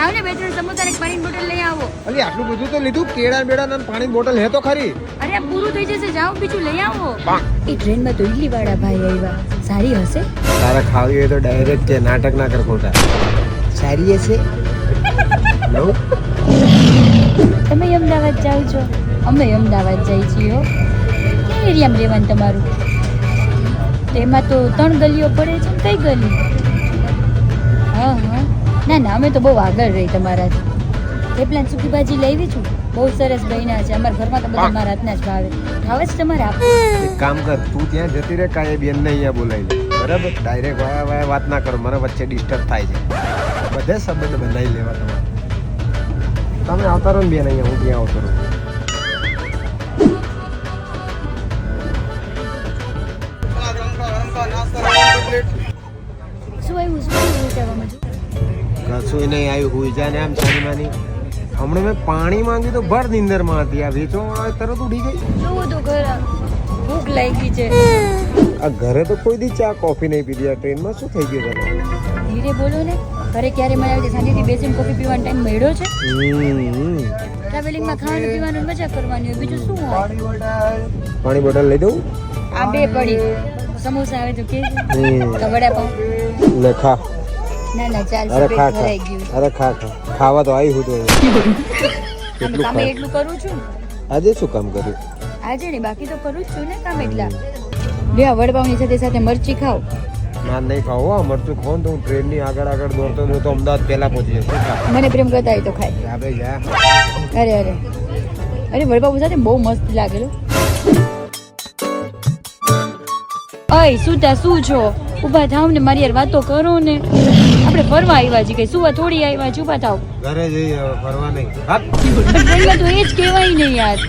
જાઓ ને બે ત્રણ સમોસા ને પાણીની બોટલ લઈ આવો. અલી આટલું બધું તો લીધું, કેળા બેડા ને પાણીની બોટલ હે તો ખરી. અરે આ પૂરું થઈ જશે, જાઓ બીજું લઈ આવો. એ ટ્રેનમાં તો ઈડલી વાળા ભાઈ આવ્યા, સારી હશે? તારે ખાવી હોય તો ડાયરેક્ટ કે નાટક ના કર ખોટા. સારી હશે. લઉં? તમે અમદાવાદ જાઓ છો? અમે અમદાવાદ જઈએ છીએ. ક્યાં એરિયામાં રહેવાનું તમારું? એમાં તો 3 ગલીઓ પડે છે. કઈ ગલી? હા હા, ના ના, અમે તો બહુ આગળ રહી તમારાથી. થેપલા સૂકી ભાજી લાવી છું, બહુ સરસ બન્યા છે. અમારા ઘરમાં તો બધા મારા હાથના જ ભાવે. ભાવે છે તમારે? આપો. એક કામ કર, તું ત્યાં જતી રહે, કાંઈ બેનને અહીંયા બોલાવી લે. બરાબર? ડાયરેક્ટ વાયા વાયા વાત ના કરો, મને વચ્ચે ડિસ્ટર્બ થાય છે. બધે સંબંધ બનાવી લેવા તમારે. તમે આવતા રહો ને બેન અહીંયા, હું ત્યાં આવતો રહું. શું આવ્યું વિચારવામાં? કશું નહીં આવ્યું, હુઈ જા ને આમ સાની. હમણાં મેં પાણી માંગ્યું તો ભર નીંદરમાં હતી. આ વેચવા આવે તરત ઉડી ગઈ. શું તો ઘર ભૂખ લાગી છે. આ ઘરે તો કોઈ દી ચા કોફી નહીં પીધી. આ ટ્રેનમાં શું થઈ ગયું તને? ધીરે બોલો ને. ઘરે ક્યારે મને આવી શાંતિથી બેસીને કોફી પીવાનો ટાઈમ મળ્યો છે? ટ્રાવેલિંગમાં ખાવાનું પીવાનું મજા કરવાની હોય, બીજું શું હોય? પાણી બોટલ લઈ દઉં? આ બે પડી સમોસા આવે તો કે તો વડાપાઉં લે ખા. ના ના ચાલશે, અરે પેટ ખા ભરાઈ ખા. ગયું. અરે ખા ખા. ખાવા તો આવી હું તો. આમ કામે એટલું કરું છું આજે શું કામ કર્યું? આજે ને, બાકી તો કરું જ છું ને કામ એટલા. લે આ વડાપાઉંની સાથે સાથે મરચી ખાઓ. ના નહીં ખાવ હો, મરચું ખાવ ને તો હું ટ્રેનની આગળ દોડતો હું તો અમદાવાદ પહેલા પહોંચી જશે. મને પ્રેમ કરતા હોય તો ખાય. આપણે જા. અરે અરે અરે વડાપાઉં સાથે બહુ મસ્ત લાગેલો. અય સુતા શું છો? ઊભા થાવ ને, મારી યાર વાતો કરો ને. આપણે ફરવા આવ્યા છીએ, કઈ સુવા થોડી આવ્યા છીએ. ઊભા થાવ. ઘરે જઈ ફરવા નહીં. હા પણ ટ્રેનમાં તો એ જ કહેવાય ને યાર.